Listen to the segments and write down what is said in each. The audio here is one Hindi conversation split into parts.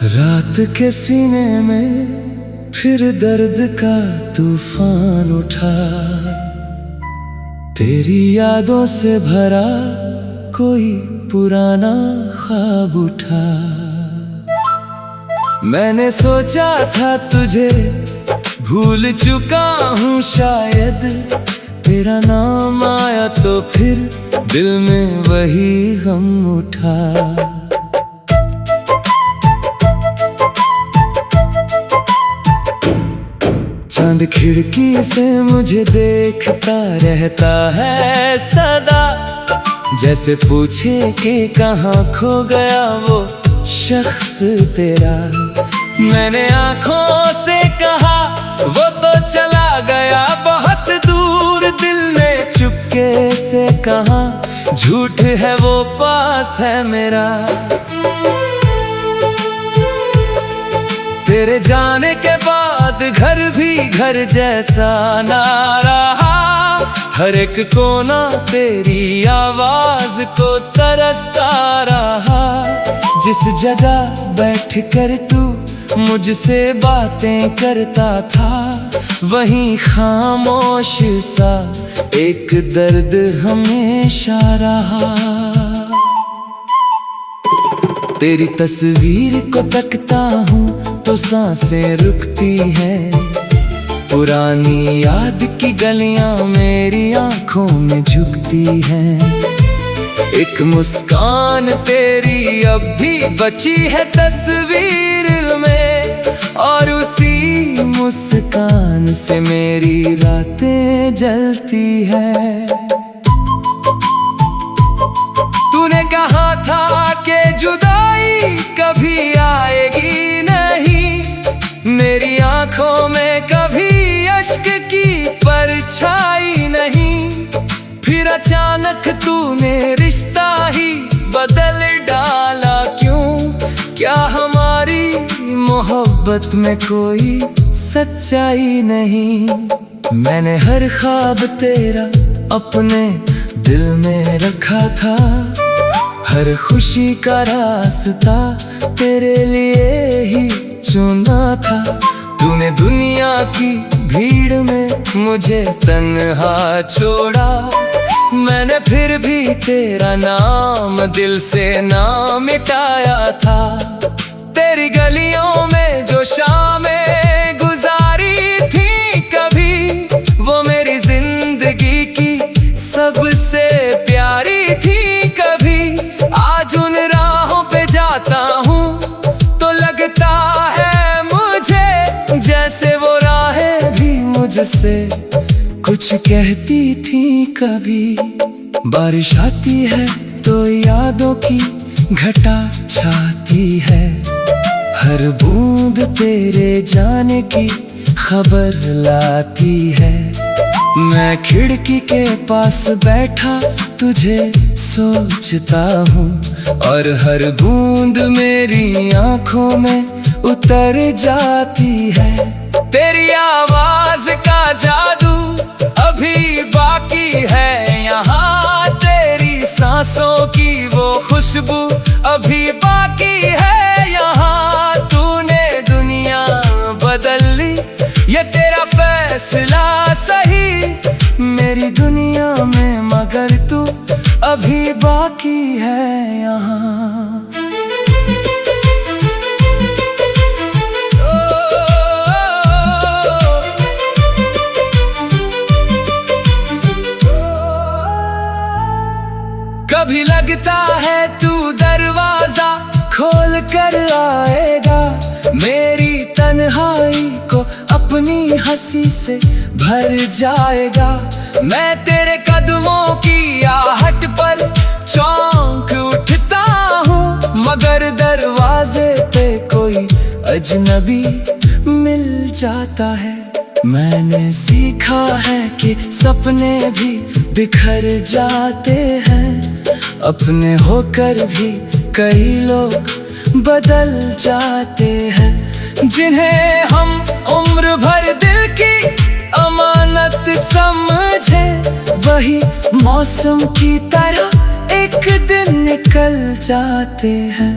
रात के सीने में फिर दर्द का तूफान उठा, तेरी यादों से भरा कोई पुराना ख्वाब उठा। मैंने सोचा था तुझे भूल चुका हूँ शायद, तेरा नाम आया तो फिर दिल में वही गम उठा। चांद खिड़की से मुझे देखता रहता है सदा, जैसे पूछे कि कहाँ खो गया वो शख्स तेरा। मैंने आँखों से कहा वो तो चला गया बहुत दूर, दिल ने चुपके से कहा झूठ है वो पास है मेरा। तेरे जाने के बाद घर भी घर जैसा ना रहा, हर एक कोना तेरी आवाज को तरसता रहा। जिस जगह बैठ कर तू मुझसे बातें करता था, वहीं खामोश सा एक दर्द हमेशा रहा। तेरी तस्वीर को तकता हूँ तो सांसें रुकती हैं, पुरानी याद की गलियां मेरी आंखों में झुकती हैं। एक मुस्कान तेरी अब भी बची है तस्वीर में, और उसी मुस्कान से मेरी रातें जलती है। तूने कहा था कि जुदाई कभी आएगी नहीं, मेरी आंखों में कभी अश्क की परछाई नहीं। फिर अचानक तूने रिश्ता ही बदल डाला क्यों? क्या हमारी मोहब्बत में कोई सच्चाई नहीं? मैंने हर ख्वाब तेरा अपने दिल में रखा था, हर खुशी का रास्ता तेरे लिए ही चुना था। तूने दुनिया की भीड़ में मुझे तन्हा छोड़ा, मैंने फिर भी तेरा नाम दिल से ना मिटाया था। तेरी गलियों में जो शामें गुजारी थी कभी, वो मेरी जिंदगी की सबसे प्यारी थी कभी। आज उन राहों पे जाता हूँ तो लगता है मुझे जैसे वो राहें भी मुझसे कुछ कहती थी कभी। बारिश आती है तो यादों की घटा छाती है, हर बूंद तेरे जाने की खबर लाती है। मैं खिड़की के पास बैठा तुझे सोचता हूँ, और हर बूंद मेरी आंखों में उतर जाती है। तेरी आवाज का जादू अभी बाकी है यहाँ, तेरी सांसों की वो खुशबू अभी बाकी है यहाँ। तूने दुनिया बदल ली, ये तेरा फैसला सही, मेरी दुनिया में मगर तू अभी बाकी है यहाँ। कभी लगता है तू दरवाजा खोल कर आएगा, मेरी तन्हाई को अपनी हंसी से भर जाएगा। मैं तेरे कदमों की आहट पर चौंक उठता हूँ, मगर दरवाजे पे कोई अजनबी मिल जाता है। मैंने सीखा है कि सपने भी बिखर जाते हैं, अपने होकर भी कई लोग बदल जाते हैं, जिन्हें हम उम्र भर दिल की अमानत समझे, वही मौसम की तरह एक दिन निकल जाते हैं।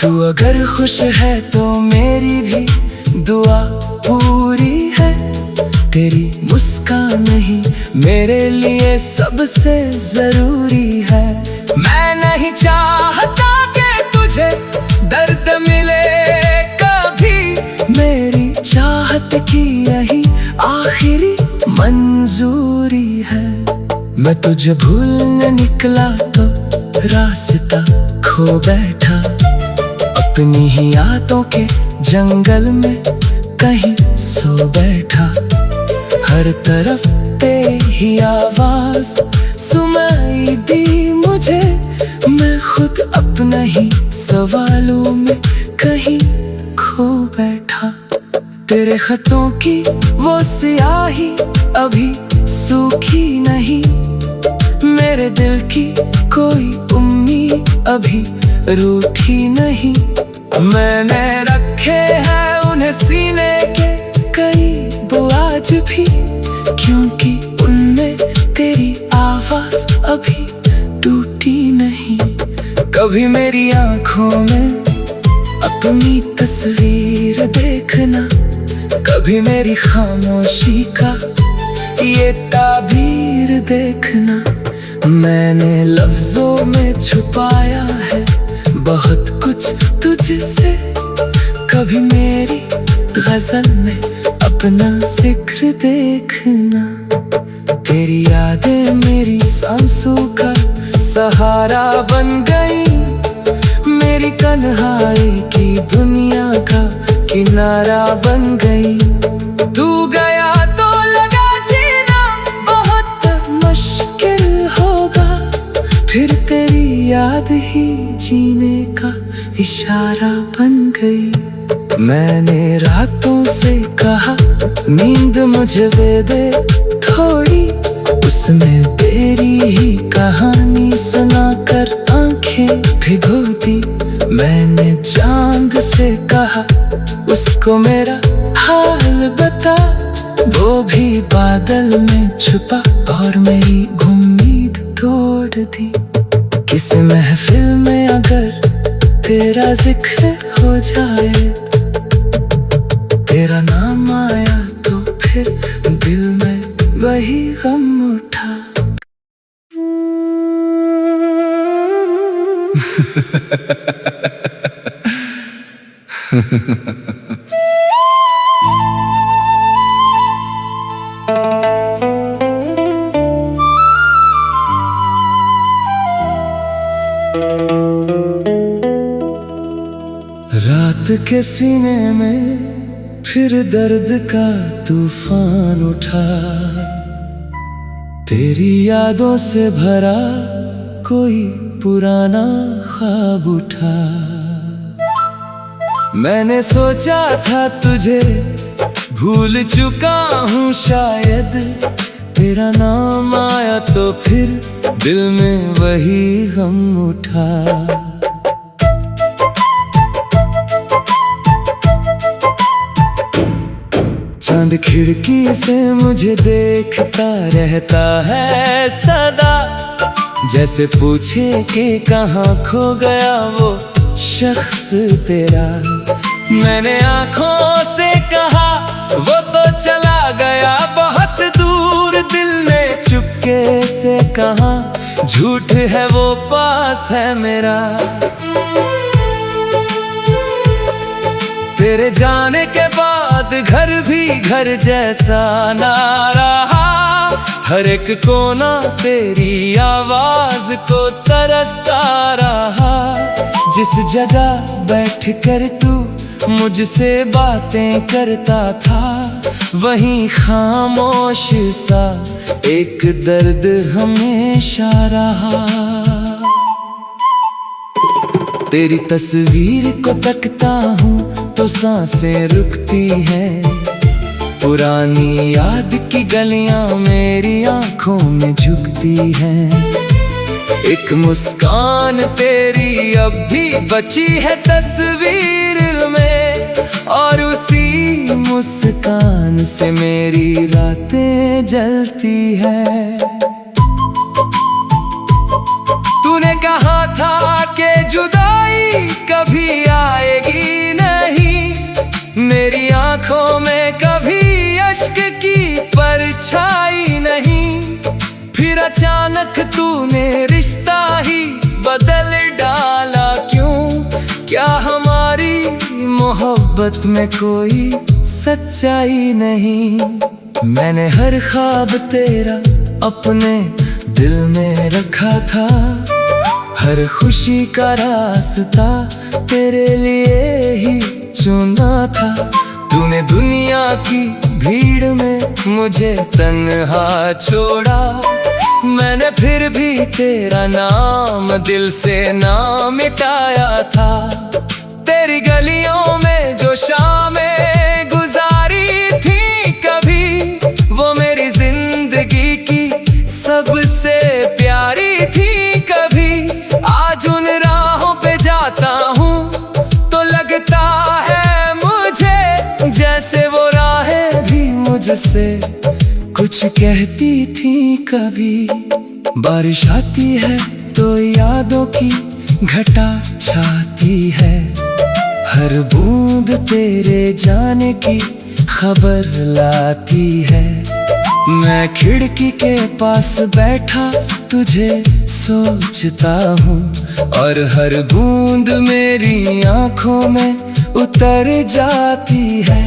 तू अगर खुश है तो मेरी भी दुआ पूरी है, तेरी मुस्कान ही मेरे लिए सबसे जरूरी है। मैं नहीं चाहता कि तुझे दर्द मिले कभी, मेरी चाहत की यही आखिरी मंजूरी है। मैं तुझे भूलने निकला तो रास्ता खो बैठा, अपनी ही यादों के जंगल में कहीं सो बैठा। हर तरफ तेरी आवाज सुनाई दी मुझे, मैं खुद अपने ही सवालों में कहीं खो बैठा। तेरे खतों की वो स्याही अभी सूखी नहीं, मेरे दिल की कोई उम्मीद अभी रूठी नहीं। मैंने रखे हैं उन्हें सीने के करीब आज भी, क्योंकि उनमें तेरी आवाज अभी टूटी नहीं। कभी मेरी आंखों में अपनी तस्वीर देखना, कभी मेरी खामोशी का ये ताबीर देखना। मैंने लफ्जों में छुपाया है बहुत कुछ तुझसे, कभी मेरी गजल में अपना जिक्र देखना। तेरी यादें मेरी सांसों का सहारा बन गई, मेरी तन्हाई की दुनिया का किनारा बन गई। तू गया तो लगा जीना बहुत मुश्किल होगा, फिर तेरी याद ही जीने का इशारा बन गई। मैंने रातों से कहा नींद मुझे दे थोड़ी, उसमें तेरी ही कहानी सुनाकर आंखें भिगो दी। मैंने चांद से कहा उसको मेरा हाल बता, वो भी बादल में छुपा और मेरी उम्मीद तोड़ दी। किसी महफिल में अगर तेरा जिक्र हो जाए, तेरा नाम आया तो फिर दिल में वही गम उठा। रात के सीने में फिर दर्द का तूफान उठा, तेरी यादों से भरा कोई पुराना ख्वाब उठा। मैंने सोचा था तुझे भूल चुका हूँ शायद, तेरा नाम आया तो फिर दिल में वही गम उठा। चांद खिड़की से मुझे देखता रहता है सदा, जैसे पूछे कि कहाँ खो गया वो शख्स तेरा। मैंने आँखों से कहा वो तो चला गया बहुत दूर, दिल ने चुपके से कहा झूठ है वो पास है मेरा। तेरे जाने के बाद घर भी घर जैसा ना रहा, हर एक कोना तेरी आवाज को तरसता रहा। जिस जगह बैठ कर तू मुझसे बातें करता था, वहीं खामोश सा एक दर्द हमेशा रहा। तेरी तस्वीर को तकता हूँ तो सांसें रुकती हैं, पुरानी याद की गलियां मेरी आंखों में झुकती हैं। एक मुस्कान तेरी अब भी बची है तस्वीर में, और उसी मुस्कान से मेरी रातें जलती है। तूने कहा था कि जुदाई कभी आएगी नहीं, मेरी आंखों में कभी अश्क की परछाई नहीं। फिर अचानक तूने रिश्ता ही बदल डाला क्यों? क्या हमारी मोहब्बत में कोई सच्चाई नहीं? मैंने हर ख्वाब तेरा अपने दिल में रखा था, हर खुशी का रास्ता तेरे लिए ही चुना था। तूने दुनिया की भीड़ में मुझे तन्हा छोड़ा, मैंने फिर भी तेरा नाम दिल से ना मिटाया था। तेरी गलियों में जो शामें गुजारी थी कभी, वो मेरी जिंदगी की सबसे प्यारी थी कभी। आज उन राहों पे जाता हूँ तो लगता है मुझे जैसे वो राहें भी मुझसे कुछ कहती थी कभी। बारिश आती है तो यादों की घटा छाती है, हर बूंद तेरे जाने की खबर लाती है। मैं खिड़की के पास बैठा तुझे सोचता हूँ, और हर बूंद मेरी आंखों में उतर जाती है।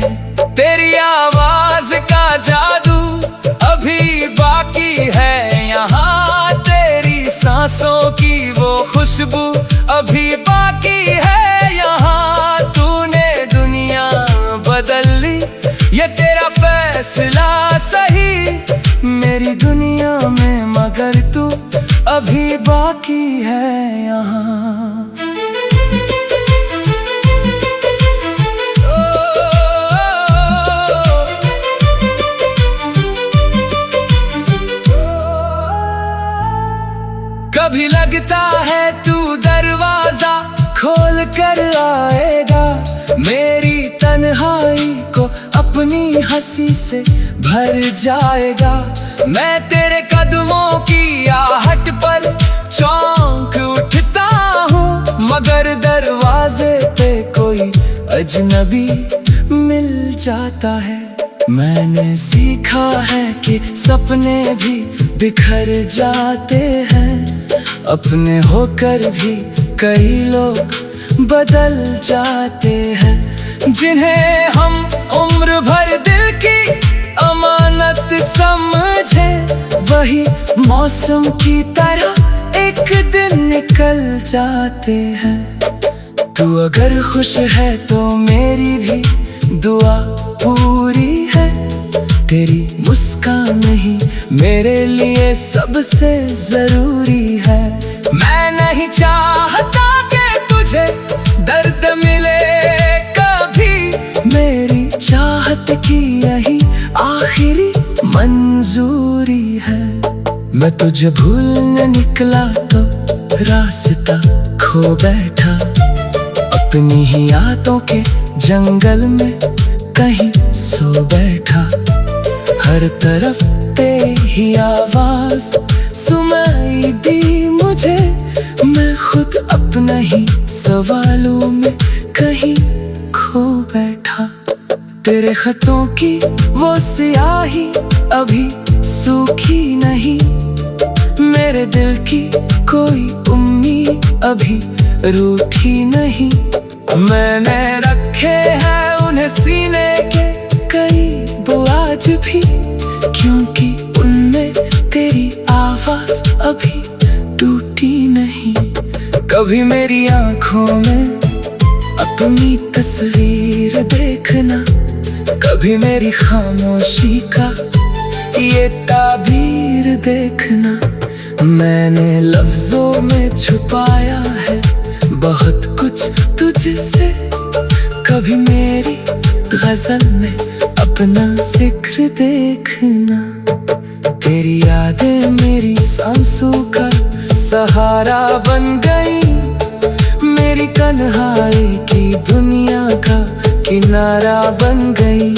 तेरी आवाज का जादू अभी बाकी है यहाँ, तेरी सांसों की वो खुशबू अभी बाकी है यहाँ। तूने दुनिया बदल ली, ये तेरा फैसला सही मेरी दुनिया में, मगर तू अभी बाकी है यहाँ। कभी लगता है तू दरवाजा खोल कर आएगा, मेरी तन्हाई को अपनी हंसी से भर जाएगा। मैं तेरे कदमों की आहट पर चौंक उठता हूँ, मगर दरवाजे पे कोई अजनबी मिल जाता है। मैंने सीखा है कि सपने भी बिखर जाते हैं, अपने होकर भी कई लोग बदल जाते हैं। जिन्हें हम उम्र भर दिल की अमानत समझे, वही मौसम की तरह एक दिन निकल जाते हैं। तू अगर खुश है तो मेरी भी दुआ पूरी है, तेरी मुस्कान ही मेरे लिए सबसे जरूरी है। मैं नहीं चाहता कि तुझे दर्द मिले कभी, मेरी चाहत की यही आखिरी मंजूरी है। मैं तुझे भूलने निकला तो रास्ता खो बैठा, अपनी ही यादों के जंगल में कहीं सो बैठा। हर तरफ तेरी आवाज सुनाई दी मुझे, मैं खुद अपना ही सवालों में कहीं खो बैठा। तेरे खतों की वो स्याही अभी सूखी नहीं, मेरे दिल की कोई उम्मीद अभी रूठी नहीं। मैंने रखे हैं उन्हें सीने के करीब आज भी, क्योंकि उनमें तेरी आवाज अभी टूटी नहीं। कभी मेरी आंखों में अपनी तस्वीर देखना, कभी मेरी खामोशी का ये ताबीर देखना। मैंने लफ्जों में छुपाया है बहुत कुछ तुझसे, कभी मेरी गजल में अपना जिक्र देखना। तेरी यादें मेरी सांसों का सहारा बन गई, मेरी तन्हाई की दुनिया का किनारा बन गई।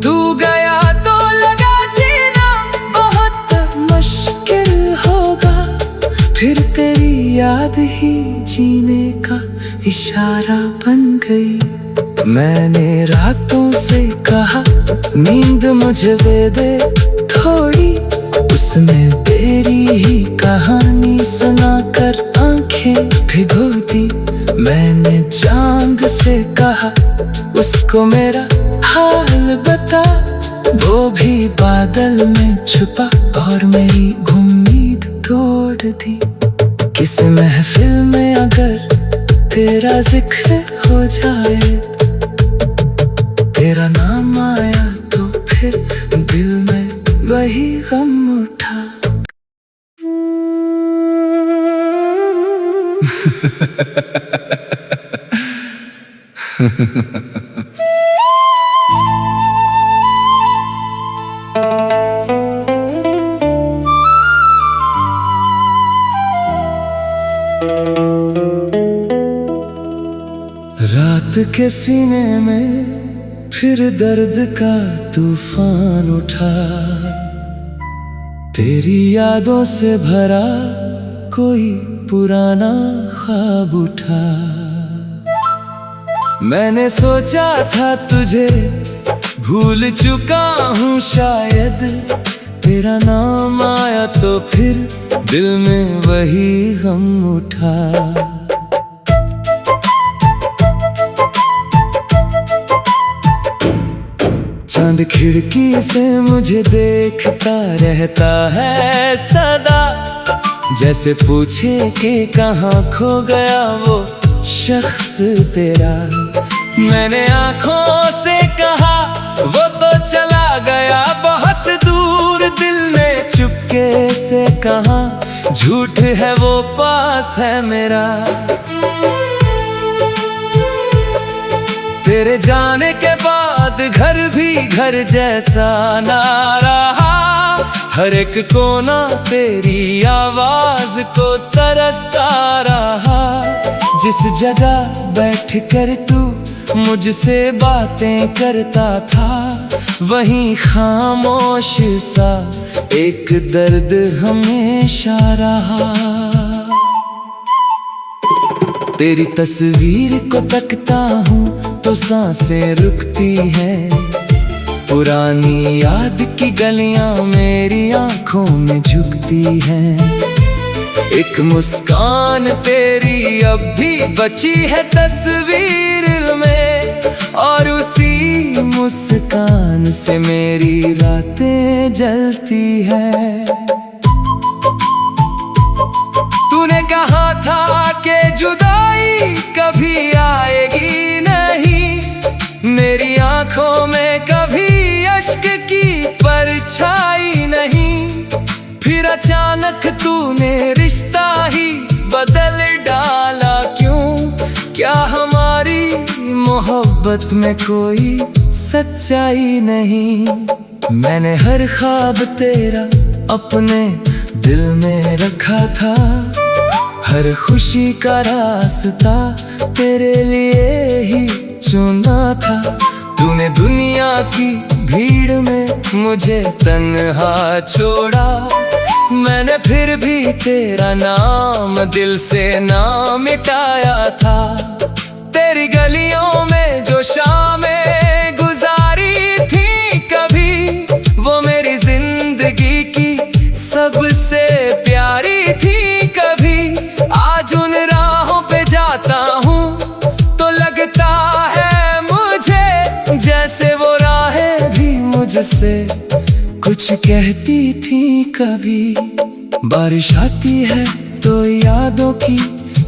तू गया तो लगा जीना बहुत मुश्किल होगा, फिर तेरी याद ही जीने का इशारा बन गई। मैंने रातों से कहा नींद मुझे दे थोड़ी, उसमें तेरी ही कहानी सुनाकर आंखें भिगो दी। मैंने चांद से कहा उसको मेरा हाल बता, वो भी बादल में छुपा और मेरी उम्मीद तोड़ दी। किसी महफिल में अगर तेरा जिक्र हो जाए, तेरा नाम आया तो फिर दिल में वही गम उठा। रात के सीने में फिर दर्द का तूफान उठा, तेरी यादों से भरा कोई पुराना ख्वाब उठा। मैंने सोचा था तुझे भूल चुका हूँ शायद, तेरा नाम आया तो फिर दिल में वही गम उठा। चांद खिड़की से मुझे देखता रहता है सदा, जैसे पूछे कि कहाँ खो गया वो शख्स तेरा। मैंने आँखों से कहा वो तो चला गया बहुत दूर, दिल ने चुपके से कहा झूठ है वो पास है मेरा। तेरे जाने के बाद घर भी घर जैसा ना रहा, हर एक कोना तेरी आवाज को तरसता रहा। जिस जगह बैठ कर तू मुझसे बातें करता था, वहीं खामोश सा एक दर्द हमेशा रहा। तेरी तस्वीर को तकता हूँ तो सांसें रुकती हैं, पुरानी याद की गलियां मेरी आंखों में झुकती हैं। एक मुस्कान तेरी अब भी बची है तस्वीर में, और उसी मुस्कान से मेरी रातें जलती है। तूने कहा था कि जुदाई कभी आएगी नहीं, मेरी आंखों में कभी अश्क की परछाई नहीं। फिर अचानक तूने रिश्ता ही बदल डाला क्यों? क्या हमारी मोहब्बत में कोई सच्चाई नहीं? मैंने हर ख्वाब तेरा अपने दिल में रखा था, हर खुशी का रास्ता तेरे लिए ही चुना था। तूने दुनिया की भीड़ में मुझे तन्हा छोड़ा, मैंने फिर भी तेरा नाम दिल से ना मिटाया था। तेरी गलियों में जो शामें गुजारी थी कभी, वो मेरी जिंदगी की सबसे प्यारी थी कभी। आज उन राहों पे जाता हूँ तो लगता है मुझे जैसे वो राहें भी मुझसे कुछ कहती थी कभी। बारिश आती है तो यादों की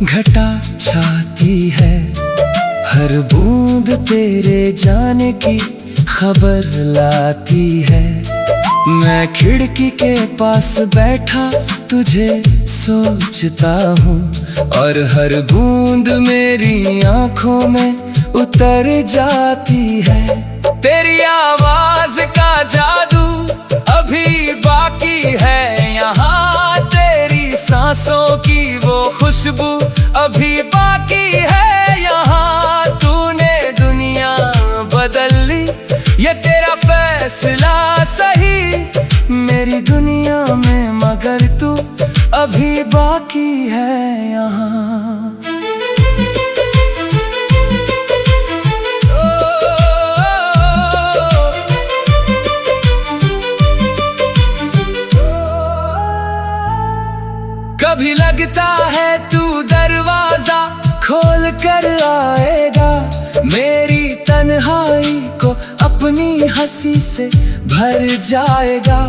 घटा छाती है, हर बूंद तेरे जाने की खबर लाती है। मैं खिड़की के पास बैठा तुझे सोचता हूँ, और हर बूंद मेरी आंखों में उतर जाती है। तेरी आवाज का जादू अभी बाकी है यहाँ, तेरी सांसों की खुशबू अभी बाकी है यहाँ। तूने दुनिया बदल ली, ये तेरा फैसला सही मेरी दुनिया में, मगर तू अभी बाकी है यहाँ। कभी लगता है तू दरवाजा खोल कर आएगा, मेरी तन्हाई को अपनी हंसी से भर जाएगा।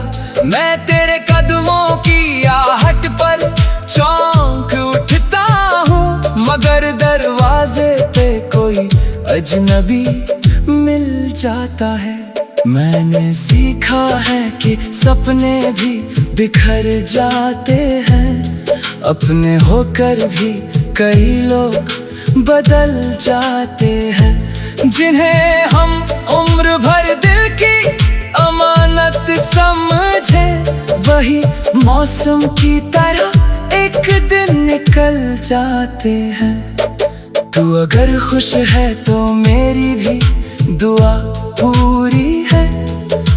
मैं तेरे कदमों की आहट पर चौंक उठता हूँ, मगर दरवाजे पे कोई अजनबी मिल जाता है। मैंने सीखा है कि सपने भी बिखर जाते हैं, अपने होकर भी कई लोग बदल जाते हैं। जिन्हें हम उम्र भर दिल की अमानत समझे, वही मौसम की तरह एक दिन निकल जाते हैं। तू अगर खुश है तो मेरी भी दुआ पूरी है,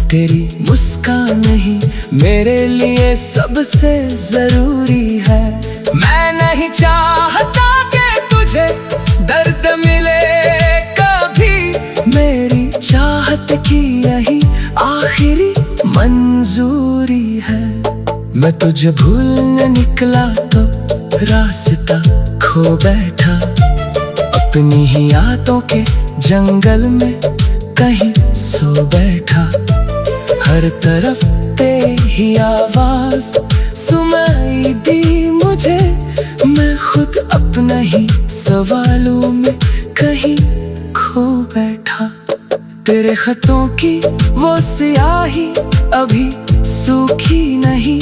तेरी मुस्कान ही मेरे लिए सबसे जरूरी है। मैं नहीं चाहता कि तुझे दर्द मिले कभी, मेरी चाहत की यही आखिरी मंजूरी है। मैं तुझे भूलने निकला तो रास्ता खो बैठा, अपनी ही यादों के जंगल में कहीं सो बैठा। हर तरफ तेरी आवाज सुनाई दी मुझे, मैं खुद अपना ही सवालों में कहीं खो बैठा। तेरे खतों की वो स्याही अभी सूखी नहीं,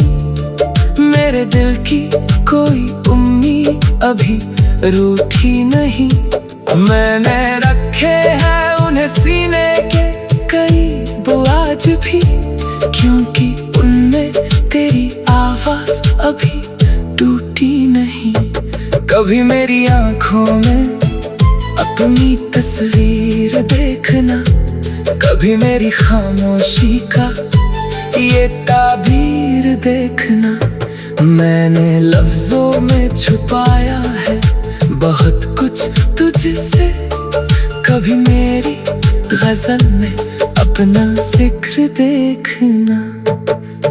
मेरे दिल की कोई उम्मीद अभी रूठी नहीं। मैंने रखे हैं उन्हें सीने के करीब आज भी, क्योंकि उनमें तेरी आवाज अभी टूटी नहीं। कभी मेरी आंखों में अपनी तस्वीर देखना, कभी मेरी खामोशी का ये ताबीर देखना। मैंने लफ्जों में छुपाया है बहुत कुछ तुझसे, कभी मेरी गजल में अपना जिक्र देखना।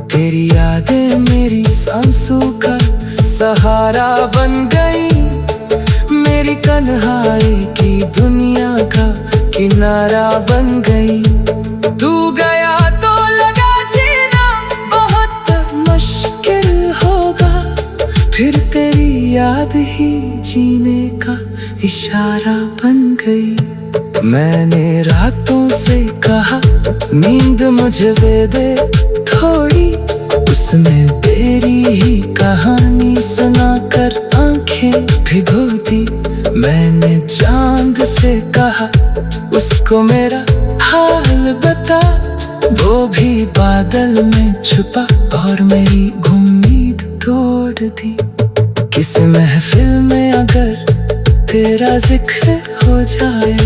तेरी यादें मेरी सांसों का सहारा बन गई, मेरी तन्हाई की दुनिया का किनारा बन गई। तू गया तो लगा जीना बहुत मुश्किल होगा, फिर तेरी याद ही जीने का इशारा बन गई। मैंने रातों से कहा नींद मुझे दे थोड़ी, उसमें तेरी ही कहानी सुनाकर आंखें भिगो दी। मैंने चांद से कहा उसको मेरा हाल बता, वो भी बादल में छुपा और मेरी उम्मीद तोड़ दी। किस महफिल में अगर तेरा जिक्र हो जाए,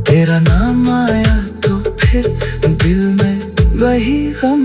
तेरा नाम आया तो फिर दिल में वही गम